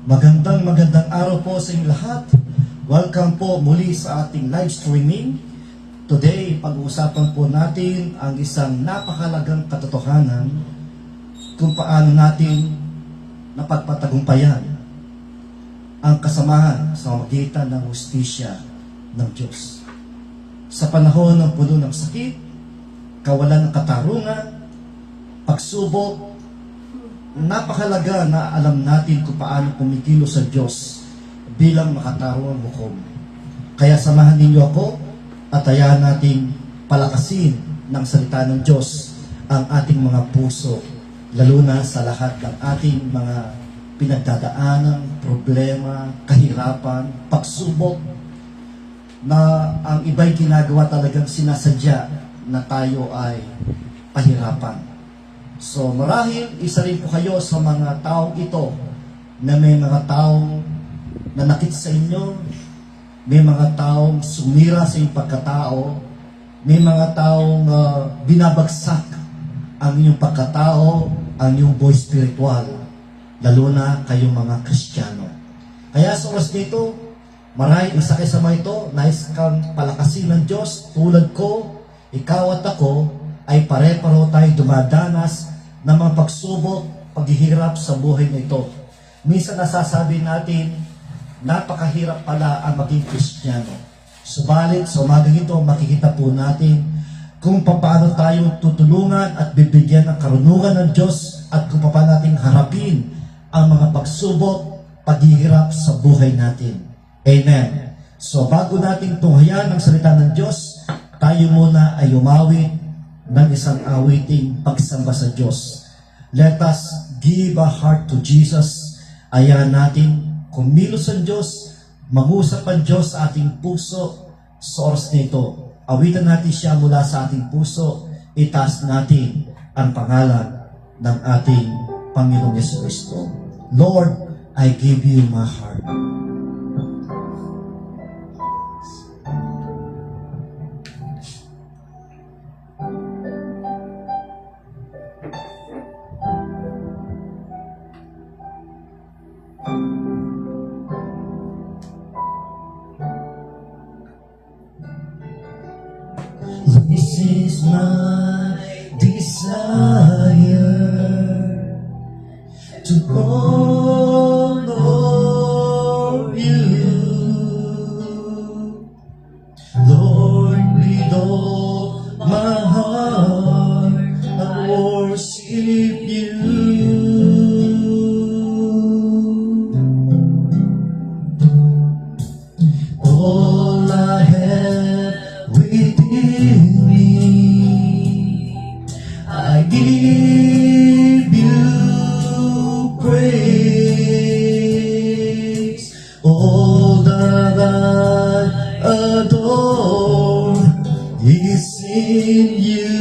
Magandang araw po sa inyong lahat. Welcome po muli sa ating live streaming. Today, pag-uusapan po natin ang isang napakalagang katotohanan kung paano natin napagpatagumpayan ang kasamahan sa magitan ng hustisya ng Diyos. Sa panahon ng puno ng sakit, kawalan ng katarungan, pagsubok, napakalaga na alam natin kung paano kumikilos sa Diyos bilang makatarungang hukom. Kaya samahan ninyo ako at hayaan natin palakasin ng salita ng Diyos ang ating mga puso, lalo na sa lahat ng ating mga pinagdadaanang problema, kahirapan, pagsubok, na ang iba'y ginagawa talagang sinasadya na tayo ay pahirapan. So marahil isa rin po kayo sa mga taong ito na may mga taong nanakit sa inyo, may mga taong sumira sa inyong pagkatao, may mga taong binabagsak ang inyong pagkatao, ang inyong buhay spiritual, lalo na kayong mga Kristiyano. Kaya sa oras nito, marahil isa kayo sa mga ito, nais kang palakasin ng Diyos, tulad ko, ikaw at ako, ay pare-pareho tayo dumadanas ng mga pagsubok, paghihirap sa buhay na ito. Minsan nasasabi natin, napakahirap pala ang maging Kristiyano. Subalit, sa umagang ito, makikita po natin kung paano tayo tutulungan at bibigyan ng karunungan ng Diyos at kung paano natin harapin ang mga pagsubok, paghihirap sa buhay natin. Amen. So, bago natin tunghayan ang salita ng Diyos, tayo muna ay umawit ng isang awiting pagsamba sa Diyos. Let us give a heart to Jesus. Ayaw natin kumilos ang Diyos, mangusap ang Diyos sa ating puso sa oras nito. Awitan natin siya mula sa ating puso. Itaas natin ang pangalan ng ating Panginoong Jesucristo. Lord, I give you my heart. This is my desire to honor you, Lord, with all my heart I worship you. All I have within me, I give you praise. All that I adore is in you.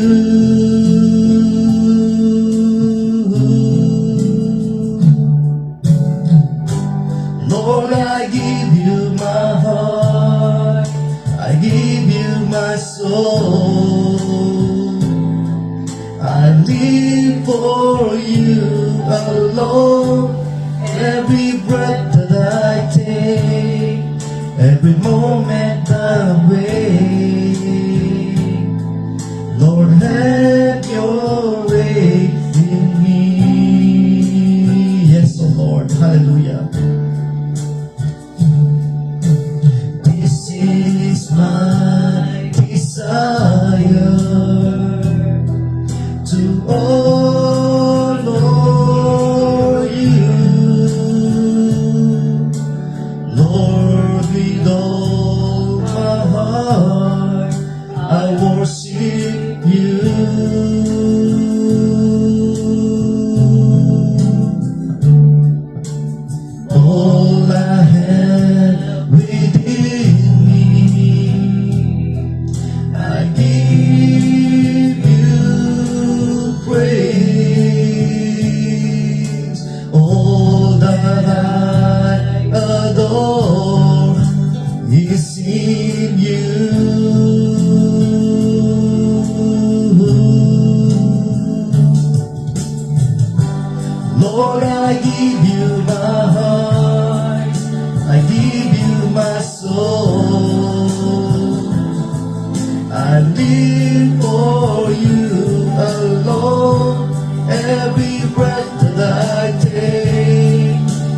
Lord, I give you my heart, I give you my soul. I live for you alone. Every breath that I take, every moment I wake, Lord, have your way in me. Yes, oh Lord, hallelujah. This is my desire to honor you, Lord, with all my heart I worship you. All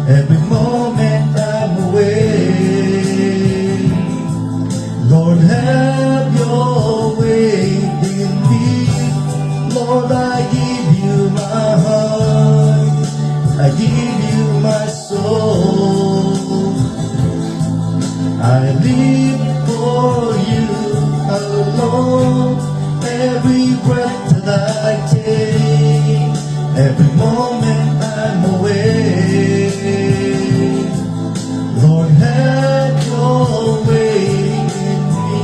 Every moment I'm away, Lord, have your way in me. Lord, I give you my heart, I give you my soul. I live for you alone. Every breath that I take, every moment I'm away, Lord, have your way in me.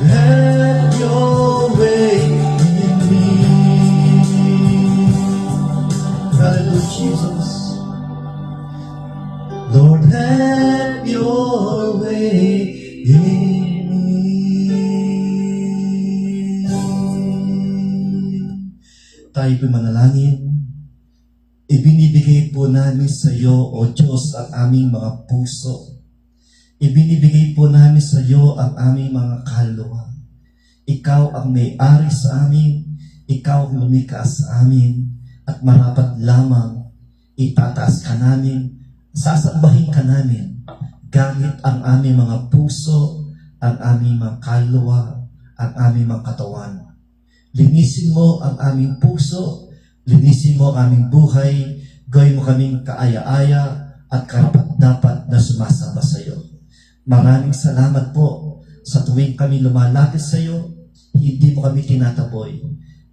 Have your way in me. Hallelujah, Jesus. Lord, have your way in me. Tayo po'y manalangin. Ibinibigay po namin sa iyo, O Diyos, ang aming mga puso. Ibinibigay po namin sa iyo ang aming mga kaluluwa. Ikaw ang may-ari sa amin, ikaw ang lumikha sa amin, at marapat lamang itataas ka namin, sasambahin ka namin, gamit ang aming mga puso, ang aming mga kaluluwa, ang aming mga katawan. Linisin mo ang aming puso, linisin mo ang aming buhay, gawin mo kaming kaaya-aya at karapat-dapat na sumasamba sa iyo. Maraming salamat po sa tuwing kami lumalapit sa iyo, hindi mo kami tinataboy.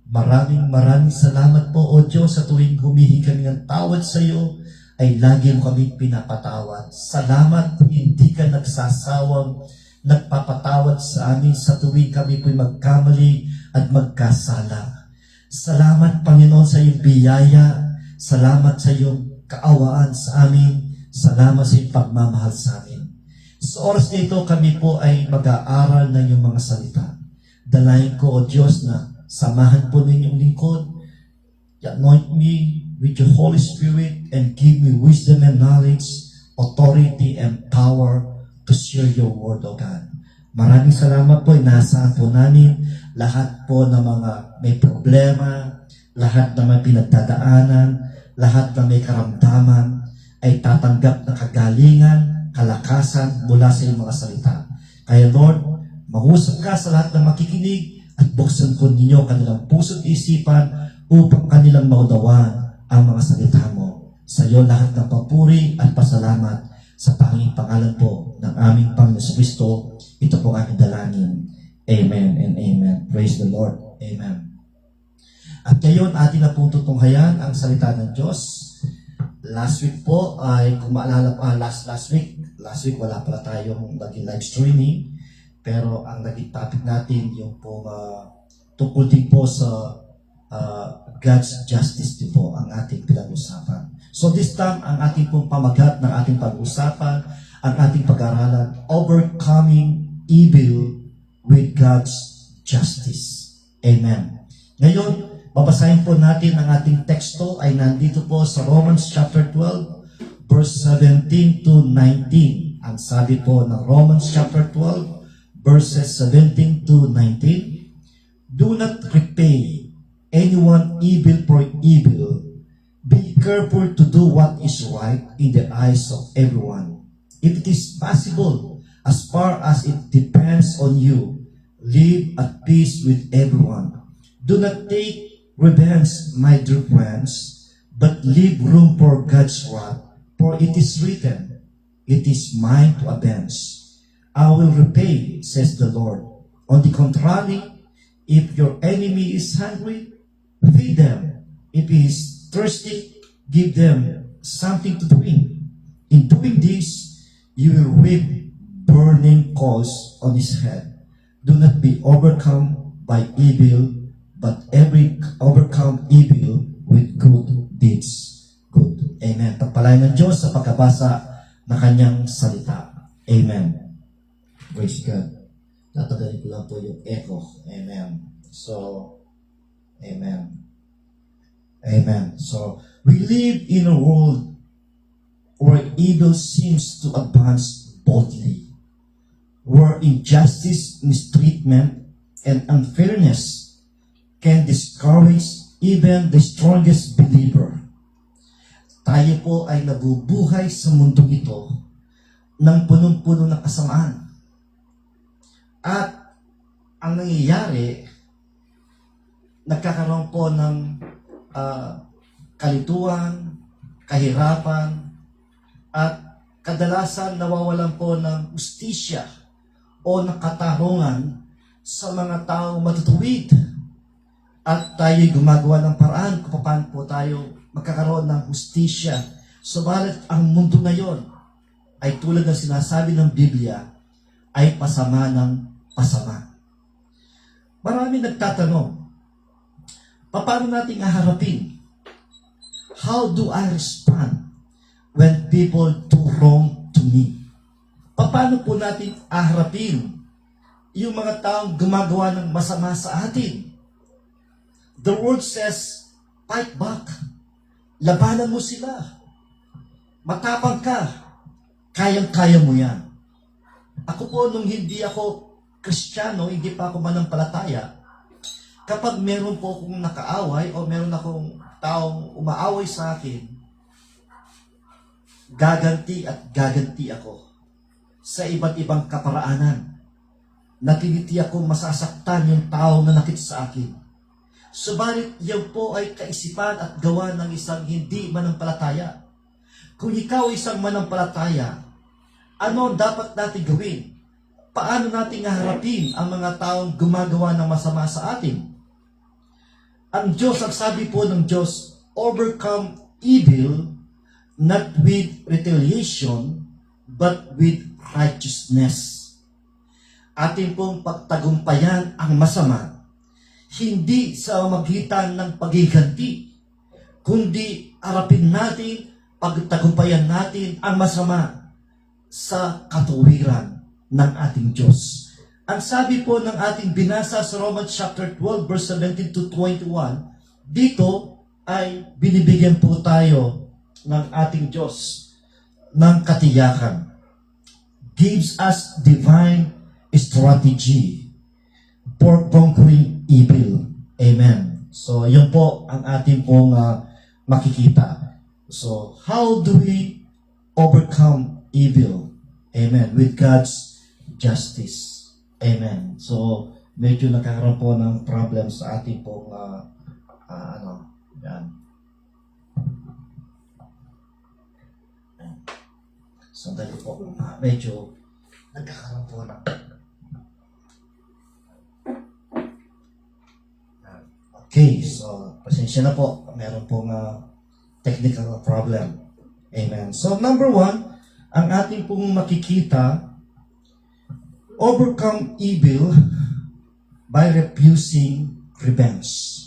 Maraming salamat po, O Diyos, sa tuwing humihingi kami ng tawad sa iyo, ay lagi mo kami pinapatawad. Salamat, hindi ka nagsasawang nagpapatawad sa amin sa tuwing kami po'y magkamali at magkasala. Salamat, Panginoon, sa iyong biyaya. Salamat sa iyong kaawaan sa amin. Salamat sa iyong pagmamahal sa amin. Sa oras na ito, kami po ay mag-aaral ng iyong mga salita. Dalayan ko, O Diyos, na samahan po ninyong lingkod. Anoint me with your Holy Spirit and give me wisdom and knowledge, authority and power to share your word, O God. Maraming salamat po. Inaasahan po namin lahat po ng mga may problema, lahat na may pinagdadaanan, lahat na may karamdaman, ay tatanggap ng kagalingan, kalakasan mula sa iyong mga salita. Kaya Lord, mag-usap ka sa lahat ng makikinig at buksan po ninyo kanilang puso't isipan upang kanilang maunawaan ang mga salita mo. Sa iyo lahat ng papuri at pasalamat sa tanging pangalan po ng aming Panginoon Kristo. Ito po ang aming dalangin. Amen and amen. Praise the Lord. Amen. At ngayon, atin na pong tutunghayan ang salita ng Diyos. Last week po ay, kung maalala pa, last week wala pala tayong naging live streaming. Pero ang naging topic natin, yung po tungkol din po sa God's justice din po ang ating pinag-usapan. So this time, ang ating pong pamagat ng ating pag-usapan, ang ating pag-aralan, overcoming evil with God's justice. Amen. Ngayon, babasahin po natin ang ating teksto ay nandito po sa Romans chapter 12, verse 17 to 19. Ang sabi po ng Romans chapter 12, verses 17 to 19, do not repay anyone evil for evil. Be careful to do what is right in the eyes of everyone. If it is possible, as far as it depends on you, live at peace with everyone. Do not take revenge, my dear friends, but leave room for God's wrath. For it is written, it is mine to avenge. I will repay, says the Lord. On the contrary, if your enemy is hungry, feed them. If he is thirsty, give them something to drink. In doing this, you will reap burning coals on his head. Do not be overcome by evil, but overcome evil with good deeds. Good. Amen. Pagpalain ng Diyos sa pagkabasa ng kanyang salita. Amen. Praise God. Tatagalin ko lang po yung echo. Amen. So, amen. Amen. So, we live in a world where evil seems to advance boldly, where injustice, mistreatment, and unfairness can discourage even the strongest believer. tayo po ay nabubuhay sa mundong ito ng punong-puno ng kasamaan. At ang nangyayari, nagkakaroon po ng kalituan, kahirapan, at kadalasan nawawalan po ng ustisya o ng katarungan sa mga taong matutuwid. At tayo'y gumagawa ng paraan kung paano po tayo magkakaroon ng hustisya. Subalit ang mundo ngayon ay tulad ng sinasabi ng Biblia, ay pasama ng pasama. Marami nagtatanong, paano natin haharapin? How do I respond when people do wrong to me? Paano po natin haharapin yung mga taong gumagawa ng masama sa atin? The word says, fight back. Labanan mo sila. Matapang ka. Kayang-kaya mo yan. Ako po, nung hindi ako Kristiyano, hindi pa ako manampalataya, kapag meron po akong nakaaway o meron akong taong umaaway sa akin, gaganti at gaganti ako sa iba't ibang kaparaanan. Natiniti akong masasaktan yung taong nanakit sa akin. Subalit yan po ay kaisipan at gawa ng isang hindi manampalataya. Kung ikaw isang manampalataya, ano dapat natin gawin? Paano natin haharapin ang mga taong gumagawa ng masama sa atin? Ang Diyos, ang sabi po ng Diyos, overcome evil not with retaliation but with righteousness. Atin pong pagtagumpayan ang masama hindi sa magitan ng paghiganti, kundi harapin natin, pagtagumpayan natin ang masama sa katuwiran ng ating Diyos. Ang sabi po ng ating binasa sa Romans chapter 12 verse 17 to 21, dito ay binibigyan po tayo ng ating Diyos ng katiyakan. Gives us divine strategy for conquering evil. Amen. So, yun po ang ating pong makikita. So, how do we overcome evil? Amen. With God's justice. Amen. So, medyo nagkakaroon po ng problem sa ating pong yan. Sandali po. Medyo nagkakaroon po ng okay, so pasensya na po. Meron pong technical problem. Amen. So number 1, ang ating pong makikita, overcome evil by refusing revenge.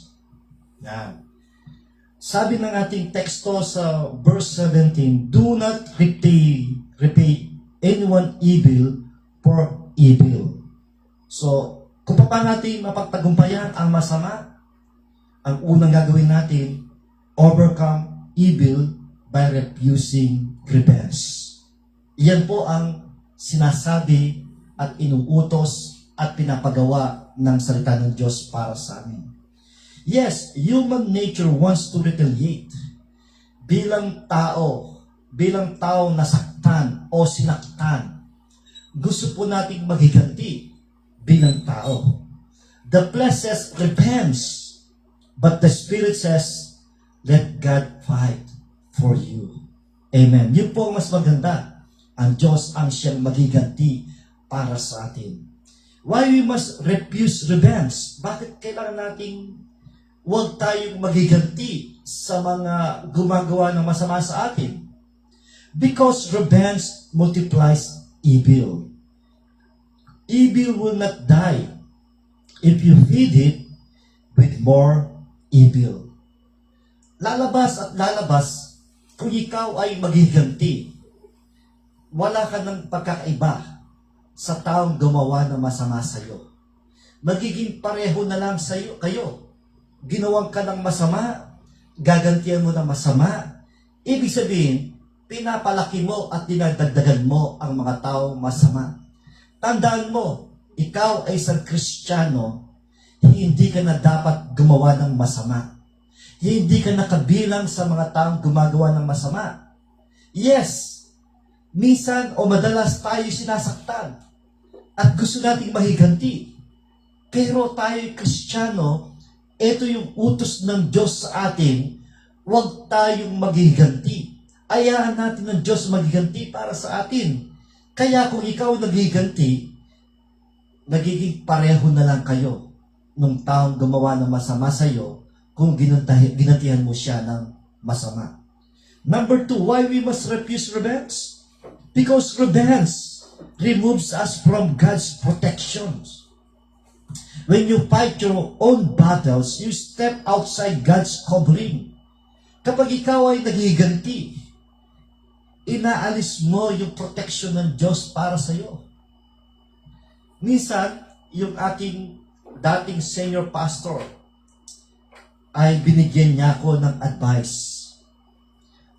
Yan. Sabi ng ating teksto sa verse 17, do not repay anyone evil for evil. So, kung paano natin mapagtagumpayan ang masama, ang unang gagawin natin, overcome evil by refusing revenge. Iyan po ang sinasabi at inuutos at pinapagawa ng salita ng Diyos para sa amin. Yes, human nature wants to retaliate. Bilang tao nasaktan o sinaktan, gusto po nating maghiganti bilang tao. The flesh says revenge. But the Spirit says, let God fight for you. Amen. Yun po ang mas maganda. Ang Diyos ang siyang magiganti para sa atin. Why we must refuse revenge? Bakit kailangan nating huwag tayong magiganti sa mga gumagawa ng masama sa atin? Because revenge multiplies evil. Evil will not die if you feed it with more evil. Lalabas at lalabas kung ikaw ay maghiganti. Wala ka ng pagkakaiba sa taong gumawa ng masama sa iyo. Magiging pareho na lang sa iyo kayo. Ginawang ka ng masama, gagantihan mo ng masama. Ibig sabihin, pinapalaki mo at dinadagdagan mo ang mga taong masama. Tandaan mo, ikaw ay isang Kristiyano, hindi ka na dapat gumawa ng masama. Hindi ka nakabilang sa mga taong gumagawa ng masama. Yes, minsan o madalas tayo sinasaktan at gusto nating mahiganti. Pero tayo Kristiyano, ito yung utos ng Diyos sa atin, huwag tayong maghiganti. Hayaan natin ng Diyos maghiganti para sa atin. Kaya kung ikaw naghiganti, nagiging pareho na lang kayo nung taong gumawa ng masama sa iyo kung ginantihan mo siya ng masama. Number 2, why we must refuse revenge? Because revenge removes us from God's protections. When you fight your own battles, you step outside God's covering. Kapag ikaw ay naghiganti, inaalis mo yung protection ng Diyos para sa iyo. Minsan, yung aking dating senior pastor ay binigyan niya ako ng advice.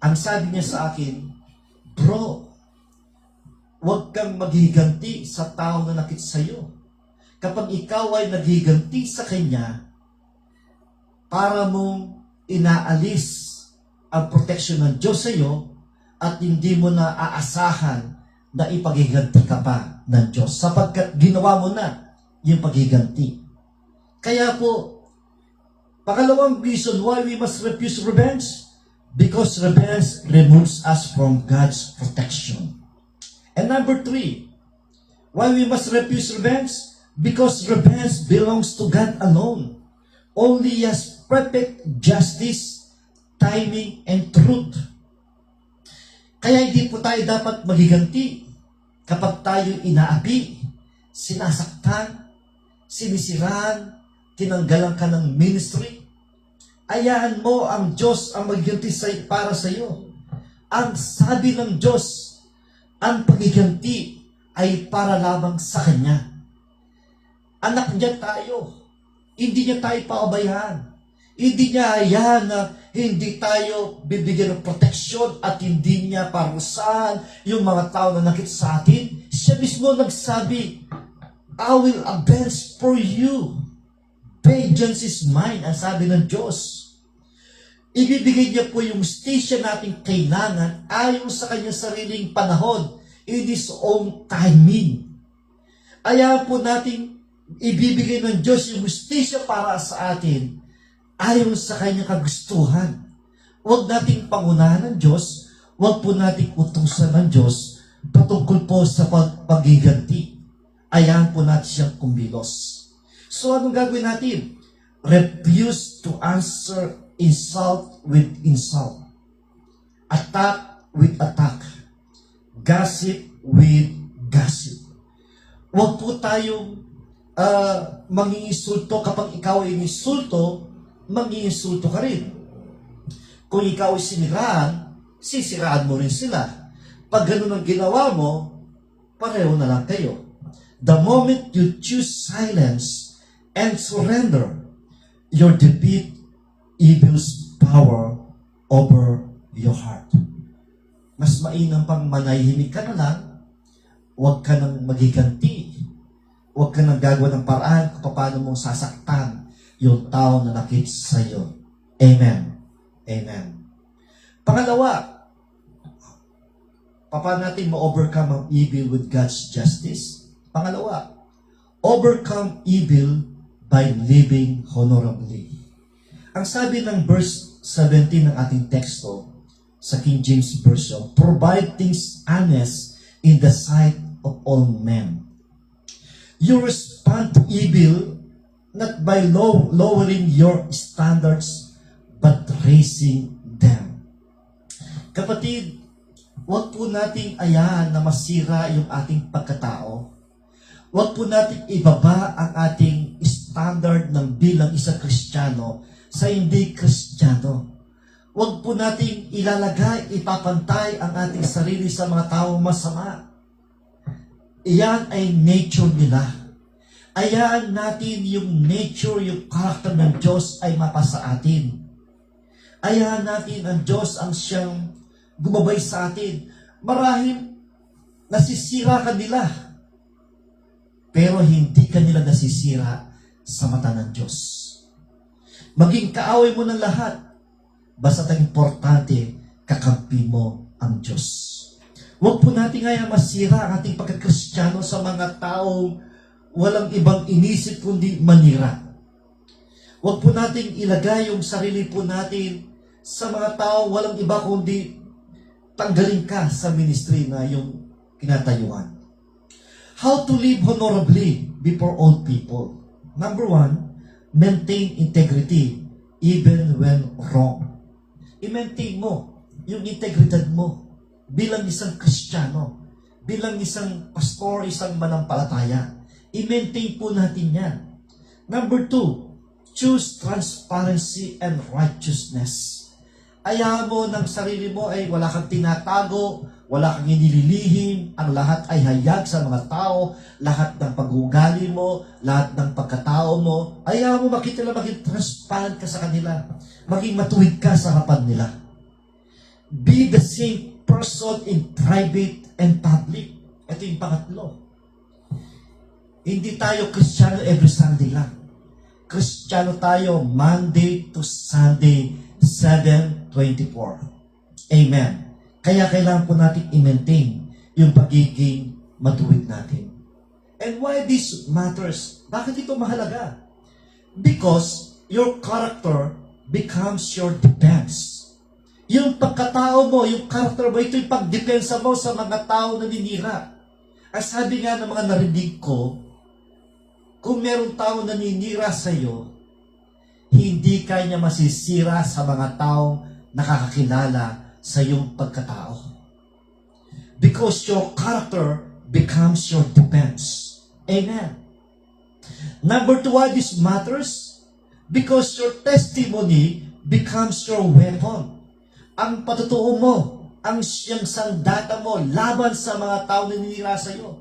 Ang sabi niya sa akin, bro, huwag kang maghiganti sa tao na nakit sa iyo. Kapag ikaw ay naghiganti sa kanya, para mong inaalis ang protection ng Diyos sa iyo at hindi mo na aasahan na ipaghiganti ka pa ng Diyos sapagkat ginawa mo na yung paghiganti. Kaya po, pangalawang reason why we must refuse revenge, because revenge removes us from God's protection. And number 3, why we must refuse revenge, because revenge belongs to God alone. Only He has perfect justice, timing, and truth. Kaya hindi po tayo dapat maghiganti kapag tayo inaapi, sinasaktan, sinisiraan, tinanggalan ka ng ministry. Hayaan mo ang Diyos ang maghiganti para sa iyo. Ang sabi ng Diyos, ang paghiganti ay para lamang sa Kanya. Anak niya tayo. Hindi niya tayo pabayaan. Hindi niya hayaan na hindi tayo bibigyan ng proteksyon at hindi niya parusahan yung mga tao na nakit sa atin. Siya mismo nagsabi, I will avenge for you. Vengeance is mine, ang sabi ng Diyos. Ibibigay niya po yung station nating kailangan ayon sa kanyang sariling panahon in His own timing. Ayaw po nating ibibigay ng Diyos yung justisya para sa atin ayon sa kanyang kagustuhan. Huwag nating pangunahan ng Diyos, huwag po nating utusan ng Diyos patungkol po sa paghiganti. Ayahan po natin siyang kumilos. So anong gagawin natin? Refuse to answer insult with insult. Attack with attack. Gossip with gossip. Huwag po tayong manginsulto. Kapag ikaw ay insulto, manginsulto ka rin. Kung ikaw ay siniraan, sisiraan mo rin sila. Pag ganun ang ginawa mo, pareho na lang kayo. The moment you choose silence and surrender, you defeat evil's power over your heart. Mas mainam pang manahimik ka na lang, huwag ka nang magiganti. Huwag ka nang gagawa ng paraan kung paano mong sasaktan yung tao na nakit sa iyo. Amen. Amen. Pangalawa, paano natin ma-overcome ang evil with God's justice? Pangalawa, overcome evil by living honorably. Ang sabi ng verse 17 ng ating teksto sa King James Version, provide things honest in the sight of all men. You respond to evil not by lowering your standards, but raising them. Kapatid, huwag po nating ayahan na masira yung ating pagkatao. Huwag po nating ibaba ang ating standard ng bilang isang Kristiyano sa hindi Kristiyano. Huwag po nating ilalagay, ipapantay ang ating sarili sa mga taong masama. Iyan ay nature nila. Ayaan natin yung nature, yung karakter ng Diyos ay mapasa atin. Ayaan natin ang Diyos ang siyang gumabay sa atin. Marahil nasisira ka nila, pero hindi ka nila nasisira sa mata ng Diyos. Maging kaaway mo ng lahat, Basta ang importante, kakampi mo ang Diyos. Huwag po natin ngayon masira ang ating pagkakristyano sa mga taong walang ibang inisip kundi manira. Huwag po natin ilagay yung sarili po natin sa mga taong walang iba kundi tanggalin ka sa ministry na yung kinatayuan. How to live honorably before all people. Number 1, maintain integrity even when wrong. I-maintain mo yung integridad mo bilang isang Kristiyano, bilang isang pastor, isang manampalataya. I-maintain po natin yan. Number 2, choose transparency and righteousness. Ayaw mo ng sarili mo ay wala kang tinatago, wala kang inililihim, ang lahat ay hayag sa mga tao, lahat ng pag-uugali mo, lahat ng pagkatao mo. Ayaw mo makita na maging transparent ka sa kanila, maging matuwid ka sa harapan nila. Be the same person in private and public. Ito yung pangatlo. Hindi tayo Kristiyano every Sunday lang. Kristiyano tayo Monday to Sunday, 7:24. Amen. Kaya kailangan po natin i-maintain yung pagiging matuwid natin. And why this matters? Bakit ito mahalaga? Because your character becomes your defense. Yung pagkatao mo, yung character mo, ito yung pagdepensa mo sa mga tao na naninira. Ang sabi nga ng mga narinig ko, kung merong tao na naninira sa iyo, hindi ka niya masisira sa mga taong nakakakilala sa iyong pagkatao. Because your character becomes your defense. Amen. Number 2, why this matters? Because your testimony becomes your weapon. Ang patutuo mo, ang siyang sandata mo laban sa mga tao na ninira sa iyo.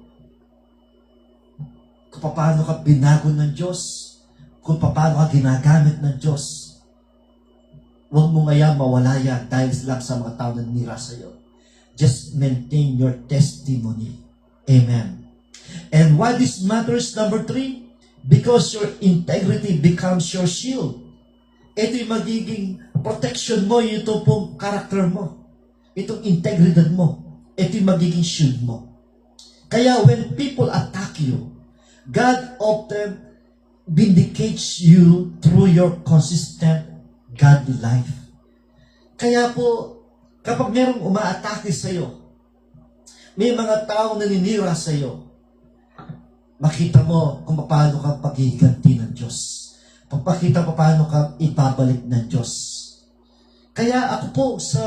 Kung paano ka binago ng Diyos, kung paano ka ginagamit ng Diyos, huwag mo ngayon mawala yan dahil lang sa mga tao na nira sa iyo. Just maintain your testimony. Amen. And why this matters, number 3? Because your integrity becomes your shield. Ito yung magiging protection mo, ito pong character mo. Itong integridad mo. Ito yung magiging shield mo. Kaya when people attack you, God often vindicates you through your consistent godly life. Kaya po, kapag merong umaatake sa iyo, may mga taong naninira sa iyo, makita mo kung paano ka paghihiganti ng Diyos. Papakita paano ka ibabalik ng Diyos. Kaya ako po sa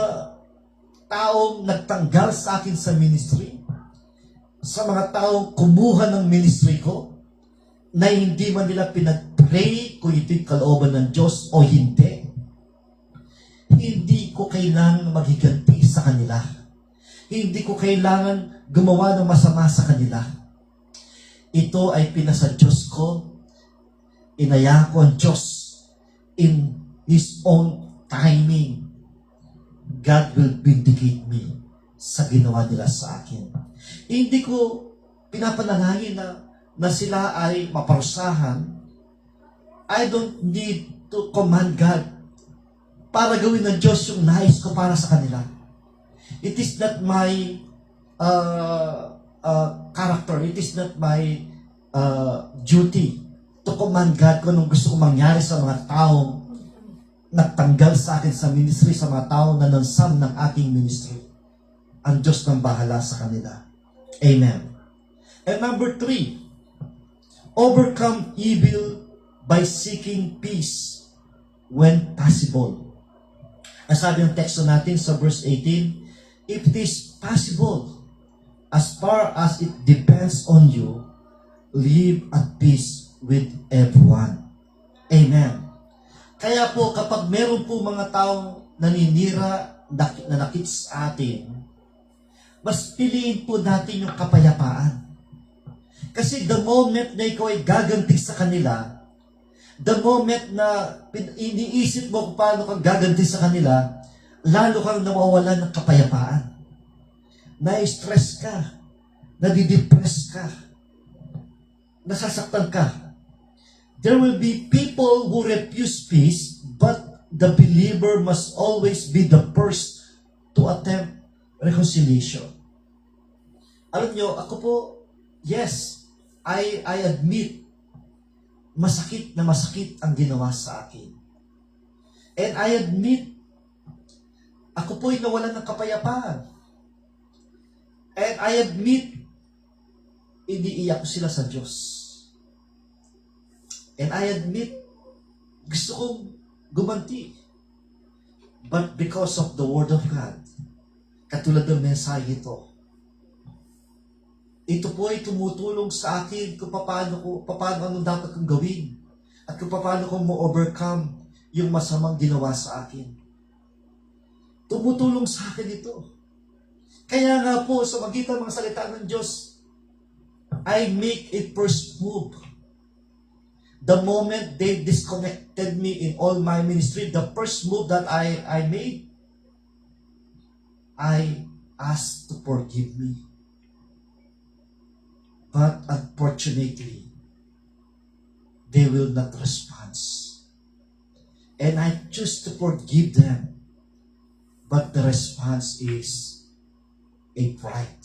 taong nagtanggal sa akin sa ministry, sa mga taong kumuha ng ministry ko, na hindi man nila pinag-pray kung ito'y kalooban ng Diyos o hindi, hindi ko kailangan maghiganti sa kanila. Hindi ko kailangan gumawa ng masama sa kanila. Ito ay pinasa Diyos ko. Inaya ko ang Diyos in His own timing. God will vindicate me sa ginawa nila sa akin. Hindi ko pinapanalangin na sila ay maparusahan. I don't need to command God para gawin ng Diyos yung nais ko para sa kanila. It is not my character. It is not my duty to command God kung anong gusto kong mangyari sa mga taong nagtanggal sa akin sa ministry, sa mga taong nanansam ng aking ministry. Ang Diyos nang bahala sa kanila. Amen. And number 3, overcome evil by seeking peace when possible. Ang sabi ng teksto natin sa verse 18, if it is possible, as far as it depends on you, live at peace with everyone. Amen. Kaya po kapag meron po mga taong naninira, nanakit sa atin, mas piliin po natin yung kapayapaan. Kasi the moment na ikaw ay gaganti sa kanila, the moment na iniisip mo kung paano kang gaganti sa kanila, lalo kang nawawalan ng kapayapaan. Na-stress ka, nadidepress ka, nasasaktan ka. There will be people who refuse peace but the believer must always be the first to attempt reconciliation. Alam nyo, ako po, yes, I admit, masakit na masakit ang ginawa sa akin. And I admit, ako po'y nawalan ng kapayapaan. And I admit, iniiyak ko sila sa Diyos. And I admit, gusto kong gumanti. But because of the Word of God, katulad ng mensahe ito po ay tumutulong sa akin kung paano anong dapat kong gawin at kung paano kong ma-overcome yung masamang ginawa sa akin. Tumutulong sa akin ito. Kaya nga po, sa magitan ng mga salita ng Diyos, I make it first move. The moment they disconnected me in all my ministry, the first move that I made, I asked to forgive me. But unfortunately, they will not respond. And I choose to forgive them. But the response is a pride.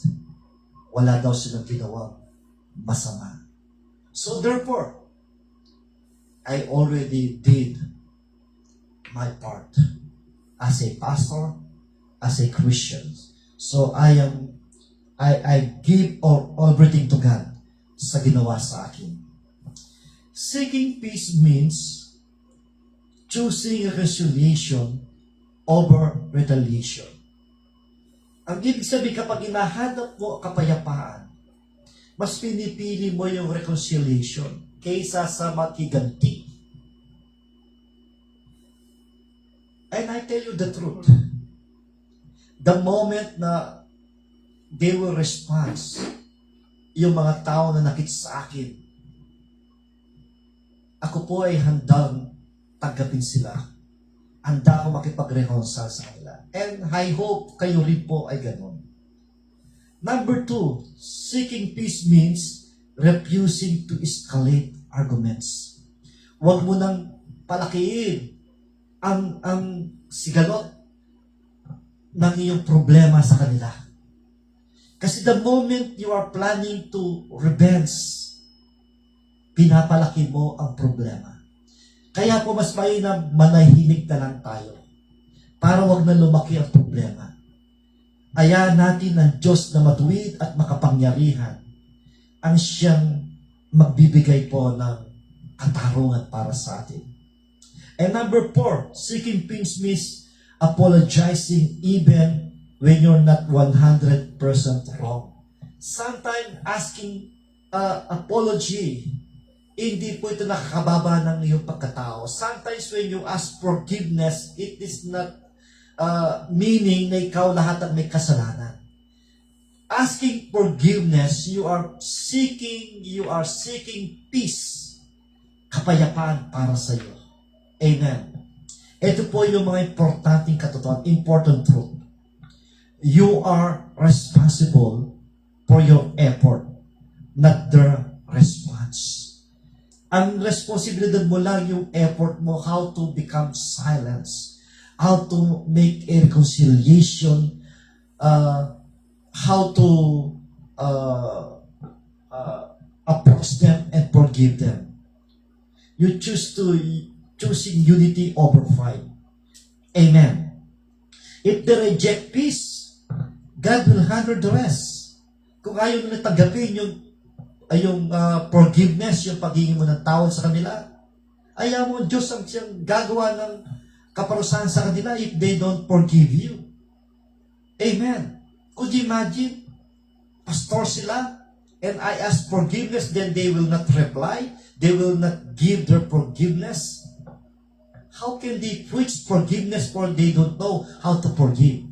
Wala daw silang ginawang masama. So therefore, I already did my part as a pastor, as a Christian. So I give everything to God sa ginawa sa akin. Seeking peace means choosing reconciliation over retaliation. Ang ibig sabihin, kapag hinahanap mo kapayapaan, mas pinipili mo yung reconciliation kaysa sa makiganti. And I tell you the truth. The moment na they will respond, yung mga tao na nakit sa akin, ako po ay handang tanggapin sila. Handa ako makipag-reconcile sa kanila. And I hope kayo rin po ay ganun. Number 2, seeking peace means refusing to escalate arguments. Huwag mo nang palakiin ang sigalot ng iyong problema sa kanila. Kasi the moment you are planning to revenge, pinapalaki mo ang problema. Kaya po mas mainam manahimik na lang tayo para wag na lumaki ang problema. Ayahan natin ng Diyos na matuwid at makapangyarihan ang siyang magbibigay po ng katarungan para sa atin. And number 4, seeking peace means apologizing even when you're not 100% wrong. Sometimes asking apology, hindi po ito nakakababa ng iyong pagkatao. Sometimes when you ask forgiveness, it is not meaning na ikaw lahat ang may kasalanan. Asking forgiveness, you are seeking peace, kapayapaan para sa iyo. Amen. Ito po yung mga importanteng katotohanan, important truth. You are responsible for your effort, not their response. Ang responsibilidad mo lang yung effort mo, how to become silent, how to make a reconciliation, how to approach them and forgive them. You choosing unity over fight. Amen. If they reject peace, God will handle the rest. Kung ayaw nila tanggapin yung forgiveness, yung pagiging mo ng tawad sa kanila, ayaw mo Diyos ang siyang gagawa ng kaparusahan sa kanila if they don't forgive you. Amen. Could you imagine? Pastor sila, and I ask forgiveness, then they will not reply, they will not give their forgiveness. How can they preach forgiveness for they don't know how to forgive?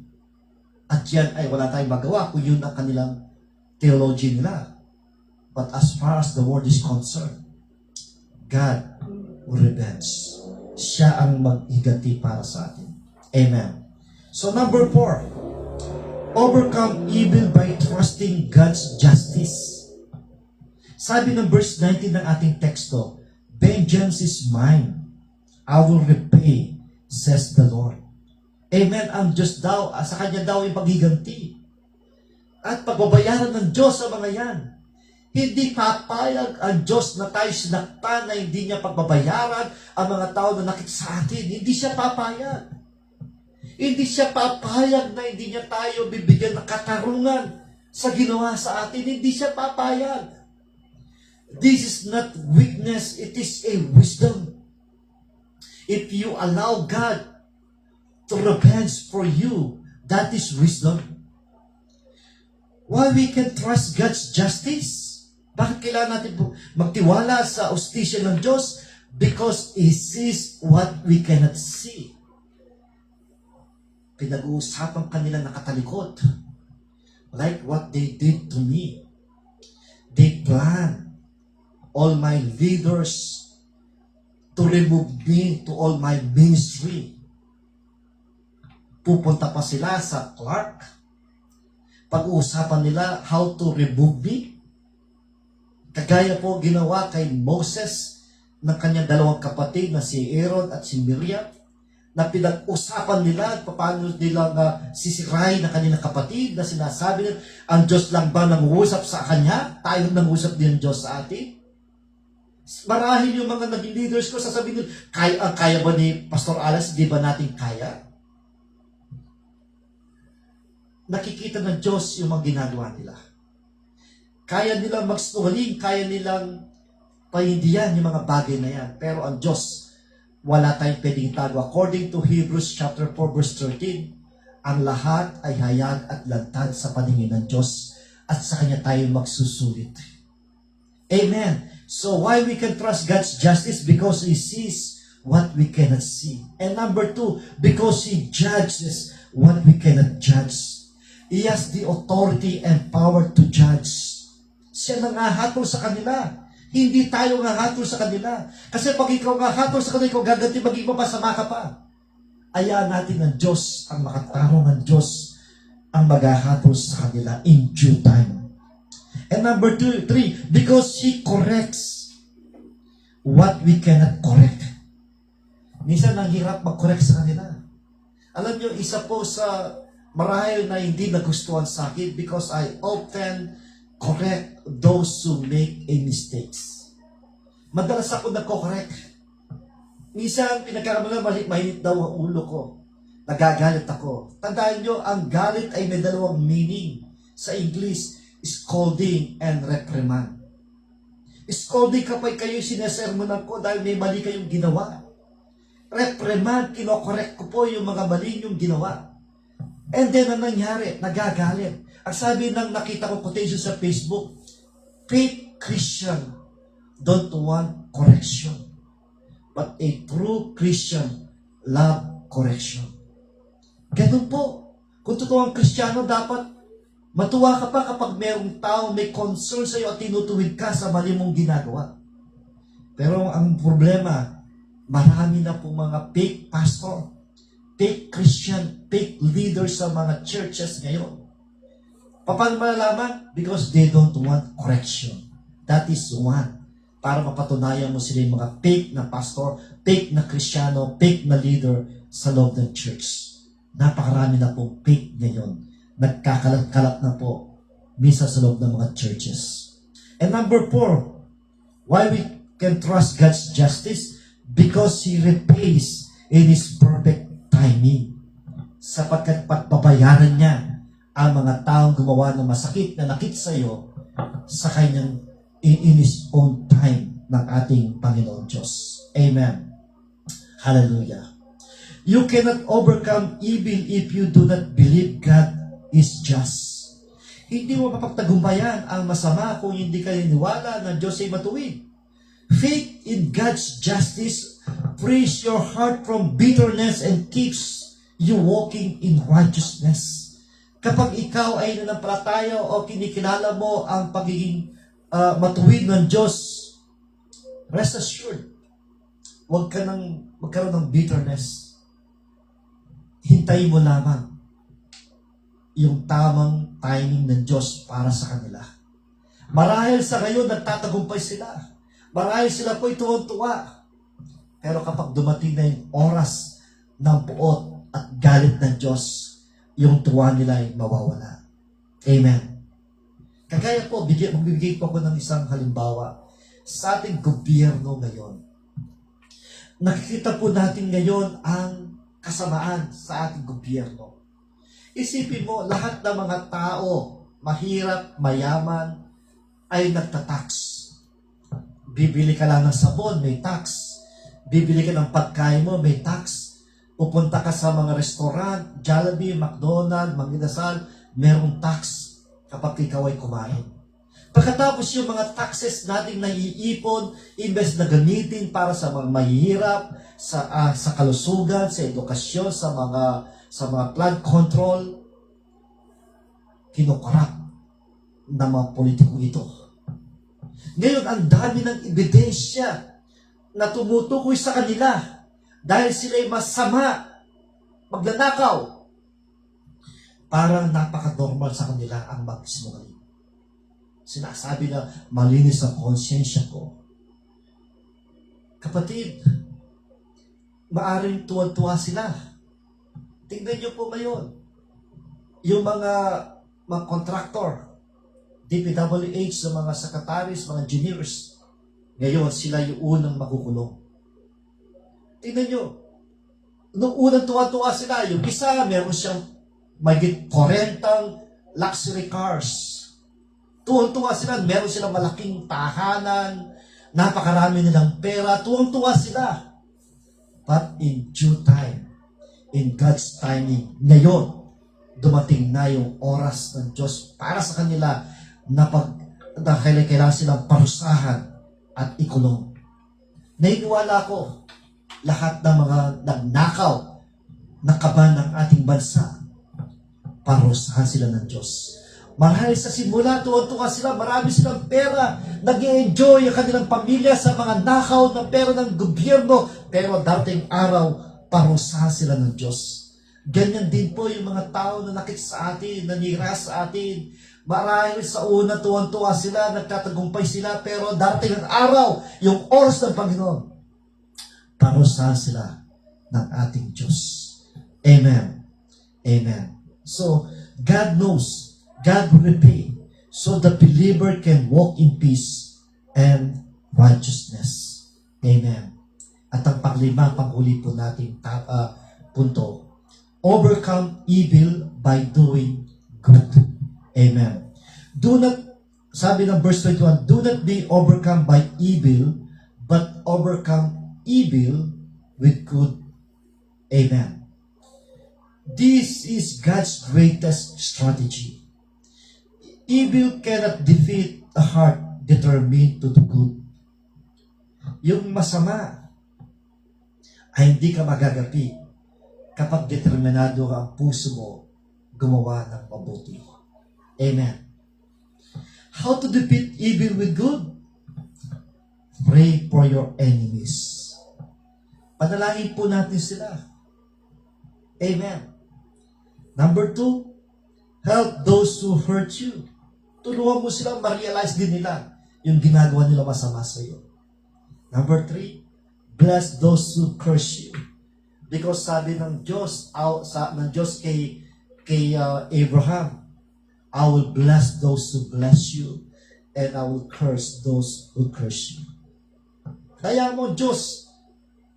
At yan ay wala tayong magawa kung yun ang kanilang theology nila. But as far as the word is concerned, God will revenge. Siya ang mag-igati para sa atin. Amen. So number 4, overcome evil by trusting God's justice. Sabi ng verse 19 ng ating teksto, vengeance is mine, I will repay, says the Lord. Amen. Ang Diyos daw, sa Kanya daw yung paghiganti. At pagbabayaran ng Diyos sa mga yan. Hindi papayag ang Diyos na tayo sinaktan na hindi niya pagbabayaran ang mga tao na nakit sa atin. Hindi siya papayag. Hindi siya papayag na hindi niya tayo bibigyan ng katarungan sa ginawa sa atin. Hindi siya papayag. This is not weakness, it is a wisdom. If you allow God to revenge for you, that is wisdom. Why we can trust God's justice? Bakit kailangan natin magtiwala sa ustisya ng Diyos? Because He sees what we cannot see. Pinag-uusapan kanila nakatalikod. Like what they did to me. They planned all my leaders to remove me to all my ministry. Pupunta pa sila sa Clark. Pag-uusapan nila how to remove me. Kagaya po ginawa kay Moses ng kanyang dalawang kapatid na si Aaron at si Miriam, na pinag-usapan nila at paano nila sisirain ng kanilang kapatid na sinasabi nila, ang Diyos lang ba nangusap sa kanya? Tayo nangusap din ang Diyos sa atin? Marahil yung mga naging leaders ko, sasabihin nila, kaya ba ni Pastor Alex? Di ba natin kaya? Nakikita ng Diyos yung mga ginagawa nila. Kaya nilang magsinungaling, kaya nilang pahindihan yung mga bagay na yan. Pero ang Diyos, wala tayong pwedeng itago. According to Hebrews chapter 4 verse 13, ang lahat ay hayag at lantad sa paningin ng Diyos at sa Kanya tayo magsusulit. Amen. So why we can trust God's justice? Because He sees what we cannot see. And number 2, because He judges what we cannot judge. He has the authority and power to judge. Siya nangahatol sa kanila. Hindi tayo nangahatol sa kanila. Kasi pag ikaw nangahatol sa kanila, ikaw gaganti, maging mapasama ka pa. Ayaan natin ng Diyos, ang makatarong ng Diyos, ang maghahatol sa kanila in due time. And number 3, because He corrects what we cannot correct. Minsan ang hirap mag-correct sa kanila. Alam niyo, isa po sa marahil na hindi nagustuhan sa akin because I often correct those who make a mistakes. Madalas ako nagko-correct. Minsan, pinagkakamalan, mahinit daw ang ulo ko. Nagagalit ako. Tandaan nyo, ang galit ay may dalawang meaning. Sa English, scolding and reprimand. Scolding kapag kayo sinesermonan ko dahil may mali kayong ginawa. Reprimand, kinokorek ko po yung mga mali yung ginawa. And then, ang nangyari? Nagagalit. Ang sabi ng nakita ko quotation sa Facebook, fake Christian don't want correction. But a true Christian love correction. Ganun po. Kung totoo ang Kristiyano, dapat matuwa ka pa kapag mayroong tao may concern sa iyo at tinutuwid ka sa mali mong ginagawa. Pero ang problema, marami na pong mga fake pastor, fake Christian, fake leaders sa mga churches ngayon. Paano malalaman? Because they don't want correction. That is one. Para mapatunayan mo sila yung mga fake na pastor, fake na Kristiyano, fake na leader sa loob ng church. Napakarami na pong fake ngayon. Nagkakalat-kalat na po misa sa loob ng mga churches. And number 4, why we can trust God's justice? Because He repays in His perfect timing. Sapagkat pagbabayaran niya ang mga taong gumawa ng masakit na nakit sa iyo sa kanyang in His own time ng ating Panginoon Diyos. Amen. Hallelujah. You cannot overcome evil if you do not believe God is just. Hindi mo mapagtagumpayan ang masama kung hindi ka niniwala na Diyos ay matuwid. Faith in God's justice frees your heart from bitterness and keeps you walking in righteousness. Kapag ikaw ay nanampalataya o kinikilala mo ang pagiging matuwid ng Diyos, rest assured, huwag ka nang magkaroon ng bitterness. Hintayin mo lamang yung tamang timing ng Diyos para sa kanila. Marahil sa ngayon, nagtatagumpay sila. Marahil sila po'y tuwang-tuwa. Pero kapag dumating na yung oras ng puot at galit ng Diyos, yung tuwa nila ay mawawala. Amen. Kagaya po, magbibigay po ako ng isang halimbawa sa ating gobyerno ngayon. Nakikita po natin ngayon ang kasamaan sa ating gobyerno. Isipin mo, lahat ng mga tao, mahirap, mayaman, ay nagtatax. Bibili ka lang ng sabon, may tax. Bibili ka ng pagkain mo, may tax. Pupunta ka sa mga restaurant, Jollibee, McDonald's, Manginasal, merong tax kapag ikaw ay kumain. Pagkatapos yung mga taxes nating naiipon, imbes na gamitin para sa mga mahihirap, sa kalusugan, sa edukasyon, sa mga flood control, kinukurap ng mga politiko ito. Ngayon, ang dami ng ebidensya na tumutukoy sa kanila dahil sila ay masama, magnanakaw. Parang napaka-normal sa kanila ang mag-sinungaling. Sinasabi na malinis ang konsyensya ko. Kapatid, maaring tuwan-tuwa sila. Tingnan niyo po ngayon, yung mga contractor, DPWH, sa mga secretaries, mga engineers, ngayon sila yung unang makukulong. Tingnan nyo, nung unang tuwa-tuwa sila, yung isa, meron siyang magiging 40 luxury cars. Tuwang-tuwa sila, meron silang malaking tahanan, napakarami nilang pera, tuwang-tuwa sila. But in due time, in God's timing, ngayon, dumating na yung oras ng Diyos para sa kanila na kailangan silang parusahan at ikulong. Nainiwala ko, lahat ng mga nagnakaw na kaban ng ating bansa, parusahan sila ng Diyos. Marahil sa simula, tuwa-tuwa sila, marami silang pera, nag-i-enjoy ang kanilang pamilya sa mga nakaw na pera ng gobyerno, pero dating araw, parusahan sila ng Diyos. Ganyan din po yung mga tao na nakit sa atin, nanira sa atin. Marahil sa una, tuwan-tuwa sila, nagtatagumpay sila, pero dating ang araw, yung oras ng Panginoon, parusahan sila ng ating Diyos. Amen. Amen. So, God knows, God will repay, so the believer can walk in peace and righteousness. Amen. At ang panghuli po nating punto, overcome evil by doing good. Amen. Do not, sabi ng verse 21, do not be overcome by evil, but overcome evil with good. Amen. This is God's greatest strategy. Evil cannot defeat a heart determined to do good. Yung masama ay hindi ka magagapi kapag determinado ka ang puso mo gumawa ng mabuti. Amen. How to defeat evil with good? Pray for your enemies. Panalangin po natin sila. Amen. Number 2, help those who hurt you. Tulungan mo silang ma-realize din nila yung ginagawa nila masama sa iyo. Number 3, bless those who curse you. Because sabi ng Diyos, kay Abraham, I will bless those who bless you, and I will curse those who curse you. Kaya mo, Diyos,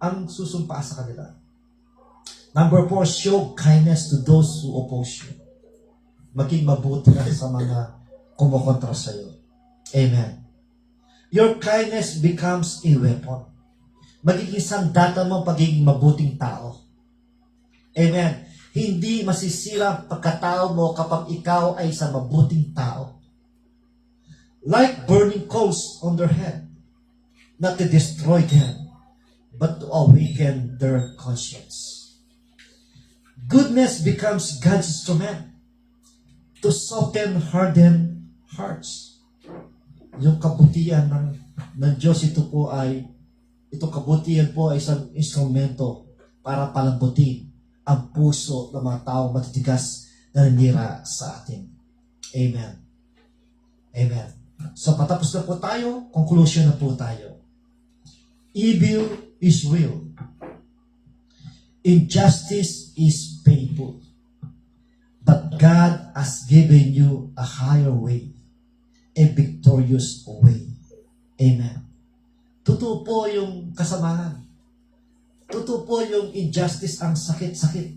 ang susumpa sa kanila. Number 4, show kindness to those who oppose you. Maging mabuti ka sa mga kumukontra sa iyo. Amen. Your kindness becomes a weapon. Magiging sandata mo pagiging mabuting tao. Amen. Hindi masisira ang pagkatao mo kapag ikaw ay sa mabuting tao. Like burning coals on their head, not to destroy them, but to awaken their conscience. Goodness becomes God's instrument to soften hardened hearts. Yung kabutihan ng Diyos, itong kabutihan po ay isang instrumento para palambutin ang puso ng mga tao matitigas na nanira sa atin. Amen. Amen. So patapos na po tayo, conclusion na po tayo. Evil is real. Injustice is painful, but God has given you a higher way, a victorious way. Amen. Totoo po yung kasamahan. Totoo po yung injustice, ang sakit-sakit.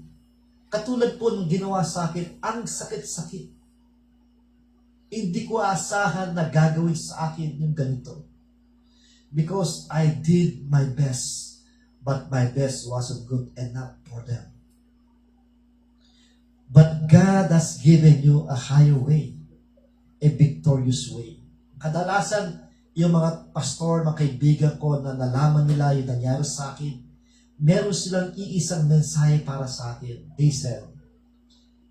Katulad po ng ginawa sa akin, ang sakit-sakit. Hindi ko asahan na gagawin sa akin yung ganito. Because I did my best, but my best wasn't good enough for them. But God has given you a higher way, a victorious way. Kadalasan, yung mga pastor, mga kaibigan ko na nalaman nila yung nangyari sa akin, meron silang iisang mensahe para sa akin. They said,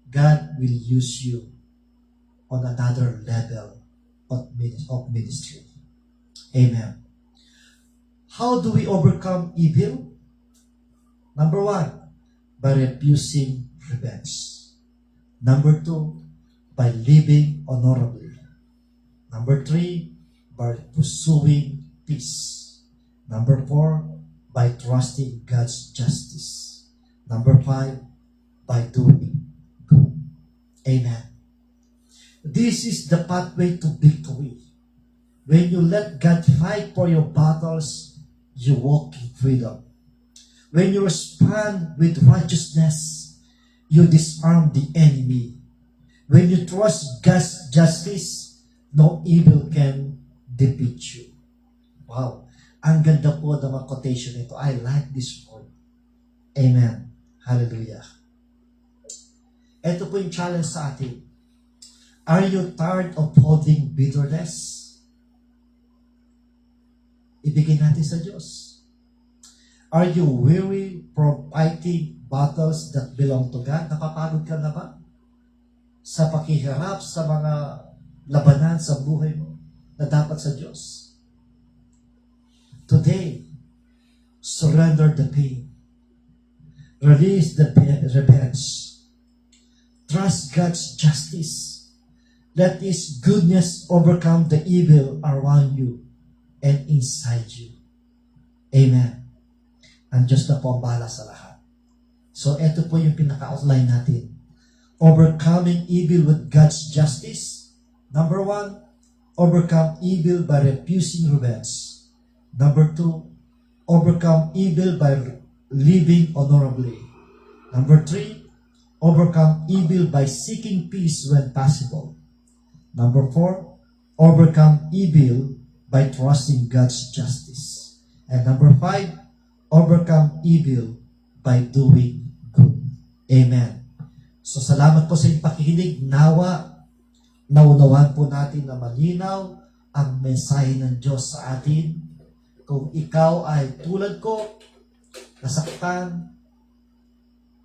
God will use you on another level of ministry. Amen. How do we overcome evil? Number 1, by refusing revenge. Number 2, by living honorably. Number 3, by pursuing peace. Number 4, by trusting God's justice. Number 5, by doing good. Amen. This is the pathway to victory. When you let God fight for your battles, you walk in freedom. When you respond with righteousness, you disarm the enemy. When you trust God's justice, no evil can defeat you. Wow. Ang ganda po ng mga quotation nito. I like this word. Amen. Hallelujah. Ito po yung challenge sa atin. Are you tired of holding bitterness? Ibigay natin sa Diyos. Are you weary from fighting battles that belong to God? Napapagod ka na ba? Sa pakiharap sa mga labanan sa buhay mo na dapat sa Diyos? Today, surrender the pain. Release the revenge. Trust God's justice. Let His goodness overcome the evil around you and inside you. Amen. Ang Diyos na po ang bahala sa lahat. So, ito po yung pinaka-outline natin. Overcoming evil with God's justice. Number 1, overcome evil by refusing revenge. Number 2, overcome evil by living honorably. Number 3, overcome evil by seeking peace when possible. Number 4, overcome evil by trusting God's justice. And number 5, overcome evil by doing good. Amen. So salamat po sa inyong pakikinig. Nawa, naunawan po natin na malinaw ang mensahe ng Diyos sa atin. Kung ikaw ay tulad ko, nasaktan,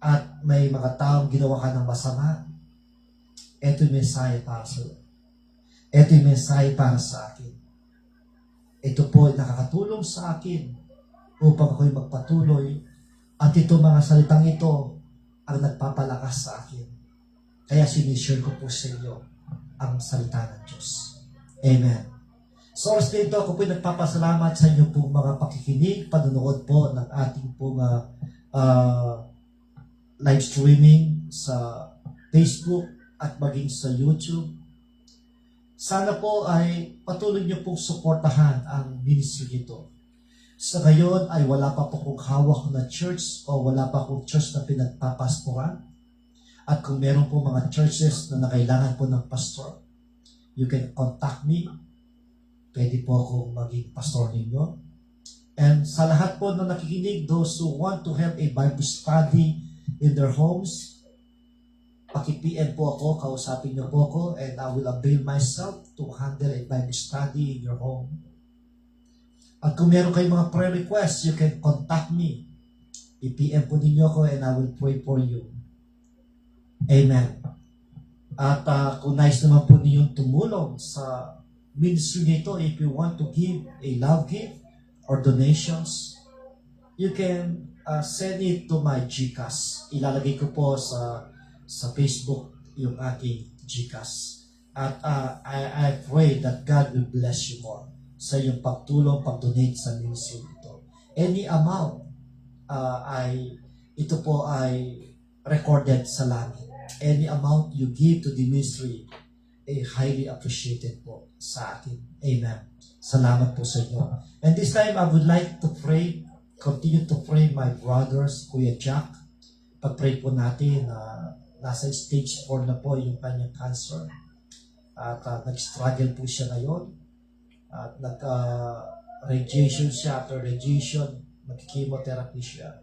at may mga taong ginawa ka ng masama, ito yung mensahe para sa iyo. Ito yung mensahe para sa akin. Ito po ay nakakatulong sa akin upang ako'y magpatuloy at ito mga salitang ito ang nagpapalakas sa akin. Kaya sinishare ko po sa inyo ang salita ng Diyos. Amen. So, oras dito ako po ay nagpapasalamat sa inyo pong mga pakikinig, panonood po ng ating pong live streaming sa Facebook at maging sa YouTube. Sana po ay patuloy niyo pong suportahan ang ministry nito. Sa ngayon ay wala pa po kong hawak na church o wala pa akong church na pinagpapastoran. At kung meron po mga churches na nakailangan po ng pastor, you can contact me. Pwede po akong maging pastor ninyo. And sa lahat po na nakikinig, those who want to have a Bible study in their homes, paki-PM po ako, kausapin niyo po ako, and I will avail myself to handle a Bible study in your home. At kung meron kayong mga prayer requests, you can contact me. I-PM po ninyo ako and I will pray for you. Amen. At kung nais naman po ninyong tumulong sa ministry nito, if you want to give a love gift or donations, you can send it to my GCash. Ilalagay ko po sa Facebook yung aking GCash. At I pray that God will bless you more sa iyong pagtulong, pag-donate sa ministry ito. Any amount ay ito po ay recorded sa langit. Any amount you give to the ministry ay highly appreciated po sa atin. Amen. Salamat po sa inyo. And this time, I would like to pray, continue to pray my brothers, Kuya Jack. Pag-pray po natin na nasa stage 4 na po yung kanyang cancer. At nag-struggle po siya ngayon. At nag-radiation siya. After radiation, mag-chemotherapy siya.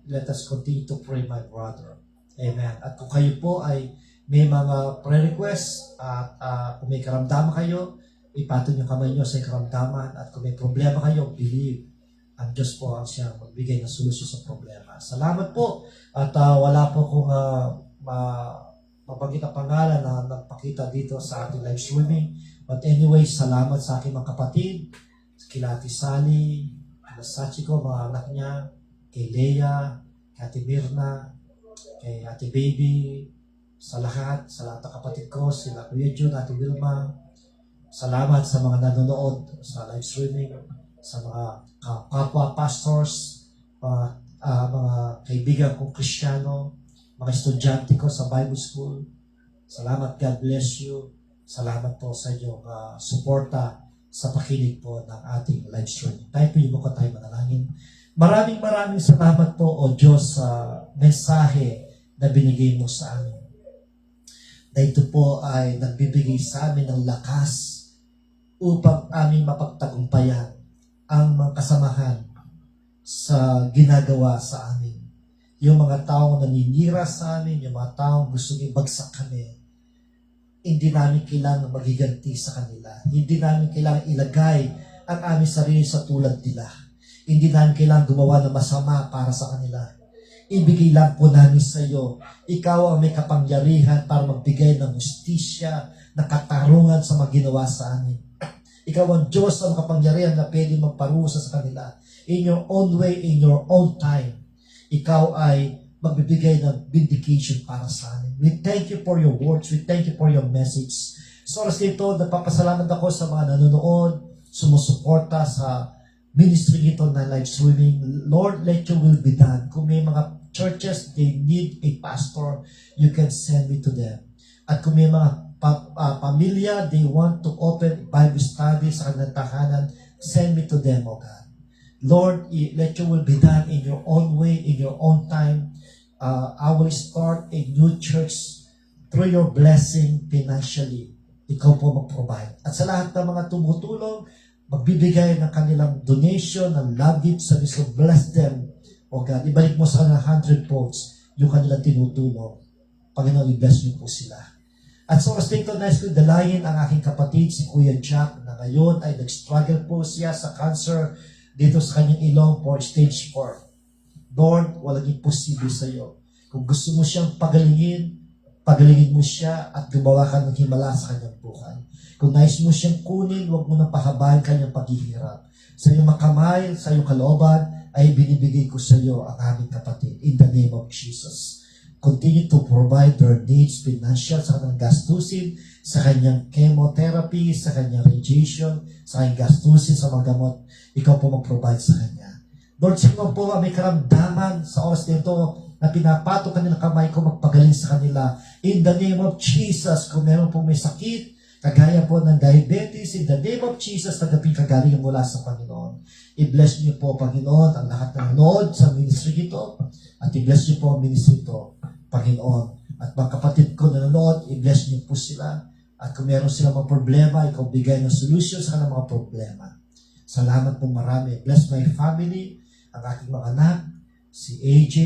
Let us continue to pray, my brother. Amen. At kung kayo po ay may mga prayer requests at kung may karamdaman kayo, ipatong yung kamay nyo sa karamdaman. At kung may problema kayo, believe. Ang Diyos po ang siyang magbigay ng solusyon sa problema. Salamat po. At wala po kung mabanggit ang pangalan na nagpakita dito sa ating live streaming. But anyway, salamat sa aking mga kapatid, kila Ate Sally, kila Sachiko, mga anak niya, kay Leia, kay Ate Mirna, kay Ate Baby, sa lahat ng kapatid ko, sila Kuya Jun, Ate Wilma. Salamat sa mga nanonood sa live streaming, sa mga kapwa pastors, mga kaibigan kong Kristiyano, mga estudyante ko sa Bible School. Salamat, God bless you. Salamat po sa inyong suporta sa pakinig po ng ating live streaming. Tayo po yung tayo manalangin. Maraming salamat po, O Diyos, sa mensahe na binigay mo sa amin. Na ito po ay nagbibigay sa amin ng lakas upang aming mapagtagumpayan ang mga kasamahan sa ginagawa sa amin. Yung mga taong naninira sa amin, yung mga taong gustong ibagsak kami, hindi namin kailangan magiganti sa kanila. Hindi namin kailangan ilagay ang aming sarili sa tulad nila. Hindi namin kailangan gumawa ng masama para sa kanila. Ibigay lang po namin sa iyo. Ikaw ang may kapangyarihan para magbigay ng justisya, ng katarungan sa mga ginawa sa amin. Ikaw ang Diyos ang kapangyarihan na pwede magparusa sa kanila. In your own way, in your own time. Ikaw ay magbibigay ng vindication para sa amin. We thank you for your words. We thank you for your message. So, oras dito, napapasalamat ako sa mga nanonood, sumusuporta sa ministry ito na live streaming. Lord, let your will be done. Kung may mga churches, they need a pastor, you can send me to them. At kung may mga pamilya, they want to open Bible study sa kanilang tahanan, send me to them, O God. Lord, let your will be done in your own way, in your own time. I will start a new church through your blessing financially. Ikaw po mag-provide. At sa lahat ng mga tumutulong, magbibigay ng kanilang donation, ng love gifts, sabi so bless them. O God, ibalik mo sa kanilang 100 folds yung kanilang tinutulong. Panginoon, i-bless niyo po sila. At sa oras dito, nais ko dalayin ang aking kapatid, si Kuya Jack, na ngayon ay nag-struggle po siya sa cancer dito sa kanyang ilong for stage 4. Lord, walang imposible sa iyo. Kung gusto mo siyang pagalingin mo siya at gumawa ka ng himala sa kanyang buhay. Kung nais mo siyang kunin, huwag mo nang pahabain kanyang paghihirap. Sa iyong makamay, sa iyong kalooban, ay binibigay ko sa iyo ang aming kapatid. In the name of Jesus. Continue to provide their needs, financial, sa kanyang gastusin, sa kanyang chemotherapy, sa kanyang radiation, sa kanyang gastusin, sa mga gamot. Ikaw po mag-provide sa kanya. Lord, sino po may karamdaman sa oras nito na pinapato kanilang kamay ko magpagaling sa kanila. In the name of Jesus, kung meron po may sakit, kagaya po ng diabetes, in the name of Jesus, tagapin kagaling mula sa Panginoon. I-bless niyo po, Panginoon, ang lahat ng nanood sa ministry ito, at i-bless niyo po ang ministry ito, Panginoon. At mga kapatid ko na nanood, i-bless niyo po sila. At kung meron silang mga problema, ikaw bigay ng solution sa kanilang mga problema. Salamat po marami. Bless my family, ang aking mga anak, si AJ,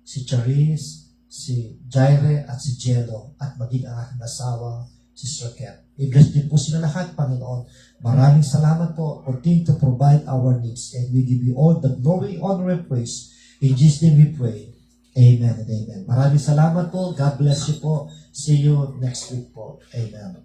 si Charis, si Jaire, at si Jello, at maging ang aking asawa, si Sir Ken. I-bless din po sila lahat, Panginoon. Maraming salamat po. Continue to provide our needs. And we give you all the glory, honor, and praise. In Jesus' name we pray. Amen and amen. Maraming salamat po. God bless you po. See you next week po. Amen.